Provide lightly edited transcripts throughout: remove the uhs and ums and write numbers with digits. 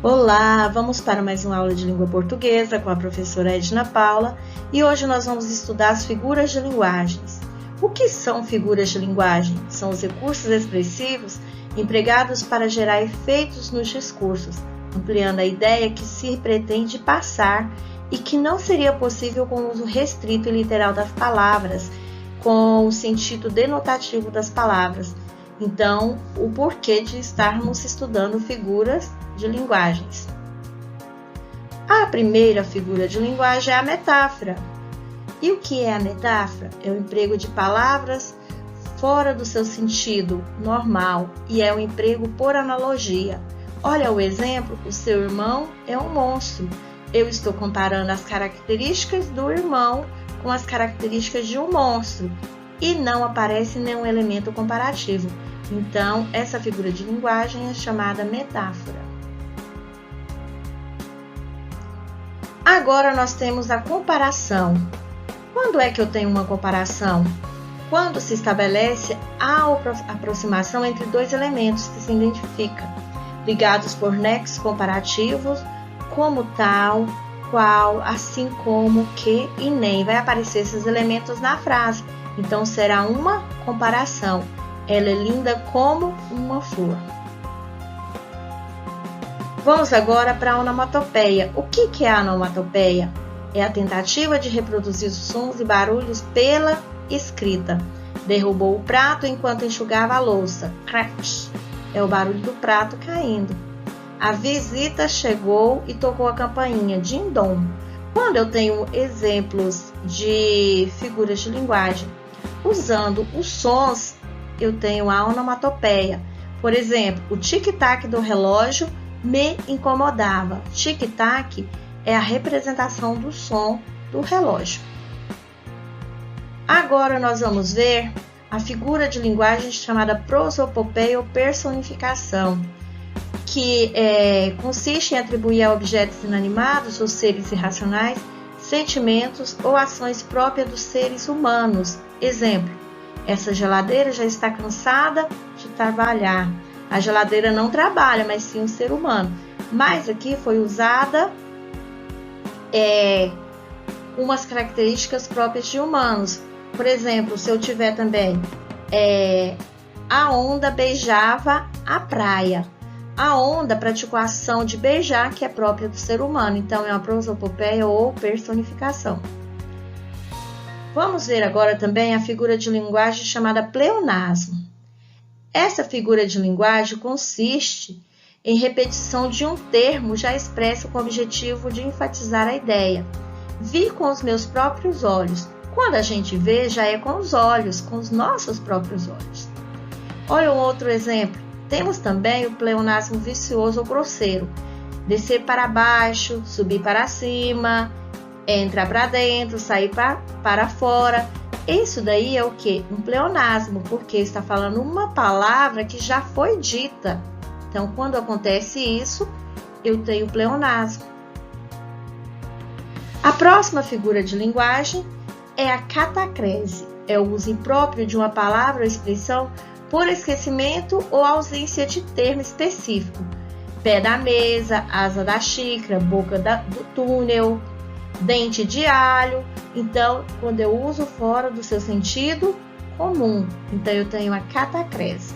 Olá, vamos para mais uma aula de língua portuguesa com a professora Edna Paula e hoje nós vamos estudar as figuras de linguagens. O que são figuras de linguagem? São os recursos expressivos empregados para gerar efeitos nos discursos, ampliando a ideia que se pretende passar e que não seria possível com o uso restrito e literal das palavras, com o sentido denotativo das palavras. Então, o porquê de estarmos estudando figuras de linguagens. A primeira figura de linguagem é a metáfora. E o que é a metáfora? É o emprego de palavras fora do seu sentido normal e é o emprego por analogia. Olha o exemplo, o seu irmão é um monstro. Eu estou comparando as características do irmão com as características de um monstro e não aparece nenhum elemento comparativo. Então, essa figura de linguagem é chamada metáfora. Agora nós temos a comparação. Quando é que eu tenho uma comparação? Quando se estabelece a aproximação entre dois elementos que se identificam, ligados por nexos comparativos, como tal, qual, assim como, que e nem. Vai aparecer esses elementos na frase. Então, será uma comparação. Ela é linda como uma flor. Vamos agora para a onomatopeia. O que é a onomatopeia? É a tentativa de reproduzir sons e barulhos pela escrita. Derrubou o prato enquanto enxugava a louça. Crash! É o barulho do prato caindo. A visita chegou e tocou a campainha. Din-dom. Quando eu tenho exemplos de figuras de linguagem usando os sons, eu tenho a onomatopeia. Por exemplo, o tic-tac do relógio me incomodava. Tic-tac é a representação do som do relógio. Agora nós vamos ver a figura de linguagem chamada prosopopeia ou personificação, que consiste em atribuir a objetos inanimados ou seres irracionais sentimentos ou ações próprias dos seres humanos. Exemplo: essa geladeira já está cansada de trabalhar. A geladeira não trabalha, mas sim um ser humano. Mas aqui foi usada umas características próprias de humanos. Por exemplo, se eu tiver também a onda beijava a praia. A onda praticou a ação de beijar, que é própria do ser humano. Então, é uma prosopopeia ou personificação. Vamos ver agora também a figura de linguagem chamada pleonasmo. Essa figura de linguagem consiste em repetição de um termo já expresso com o objetivo de enfatizar a ideia. Vi com os meus próprios olhos. Quando a gente vê, já é com os olhos, com os nossos próprios olhos. Olha um outro exemplo. Temos também o pleonasmo vicioso ou grosseiro. Descer para baixo, subir para cima, entrar para dentro, sair para fora. Isso daí é o quê? Um pleonasmo, porque está falando uma palavra que já foi dita. Então, quando acontece isso, eu tenho pleonasmo. A próxima figura de linguagem é a catacrese. É o uso impróprio de uma palavra ou expressão por esquecimento ou ausência de termo específico. Pé da mesa, asa da xícara, boca do túnel, dente de alho. Então, quando eu uso fora do seu sentido comum, então eu tenho a catacrese.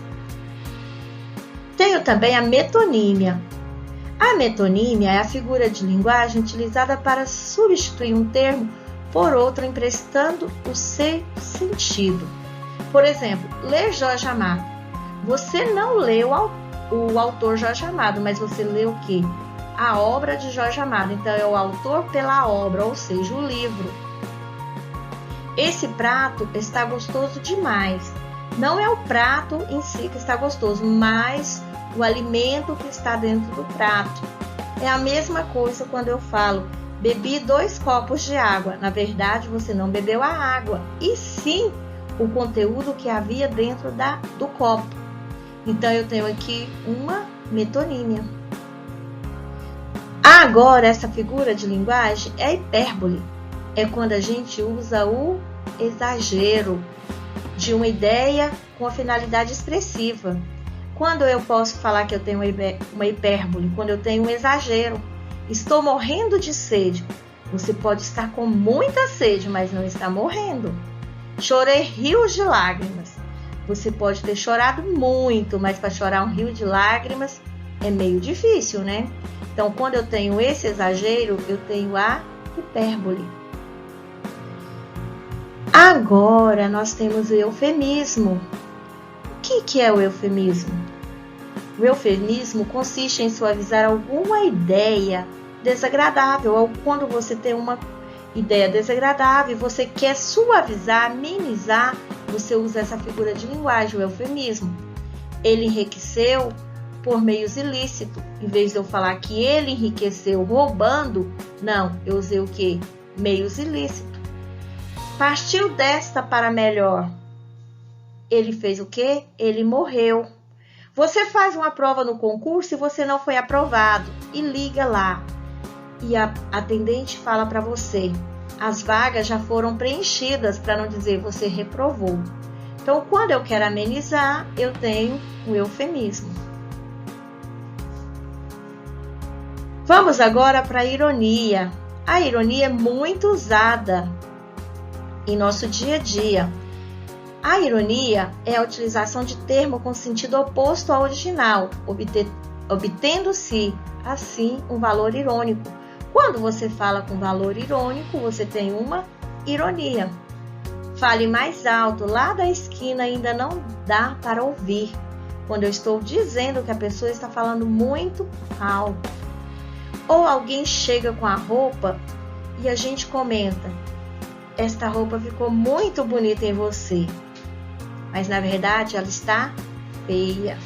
Tenho também a metonímia. A metonímia é a figura de linguagem utilizada para substituir um termo por outro, emprestando o seu sentido. Por exemplo, ler Jorge Amado. Você não leu o autor Jorge Amado, mas você leu o quê? A obra de Jorge Amado. Então, é o autor pela obra, ou seja, o livro. Esse prato está gostoso demais. Não é o prato em si que está gostoso, mas o alimento que está dentro do prato. É a mesma coisa quando eu falo, bebi 2 copos de água. Na verdade, você não bebeu a água, e sim o conteúdo que havia dentro do copo. Então, eu tenho aqui uma metonímia. Agora, essa figura de linguagem é a hipérbole. É quando a gente usa o exagero de uma ideia com a finalidade expressiva. Quando eu posso falar que eu tenho uma hipérbole? Quando eu tenho um exagero. Estou morrendo de sede. Você pode estar com muita sede, mas não está morrendo. Chorei rios de lágrimas. Você pode ter chorado muito, mas para chorar um rio de lágrimas é meio difícil, né? Então, quando eu tenho esse exagero, eu tenho a hipérbole. Agora, nós temos o eufemismo. O que é o eufemismo? O eufemismo consiste em suavizar alguma ideia desagradável, ou quando você tem uma ideia desagradável e você quer suavizar, amenizar, você usa essa figura de linguagem, o eufemismo. Ele enriqueceu por meios ilícitos. Em vez de eu falar que ele enriqueceu roubando, não, eu usei o quê? Meios ilícitos. Partiu desta para melhor. Ele fez o quê? Ele morreu. Você faz uma prova no concurso e você não foi aprovado. E liga lá. E a atendente fala para você: as vagas já foram preenchidas, para não dizer você reprovou. Então, quando eu quero amenizar, eu tenho o eufemismo. Vamos agora para a ironia. A ironia é muito usada em nosso dia a dia. A ironia é a utilização de termo com sentido oposto ao original, obtendo-se, assim, um valor irônico. Quando você fala com valor irônico, você tem uma ironia. Fale mais alto, lá da esquina ainda não dá para ouvir. Quando eu estou dizendo que a pessoa está falando muito alto. Ou alguém chega com a roupa e a gente comenta: esta roupa ficou muito bonita em você. Mas na verdade ela está feia.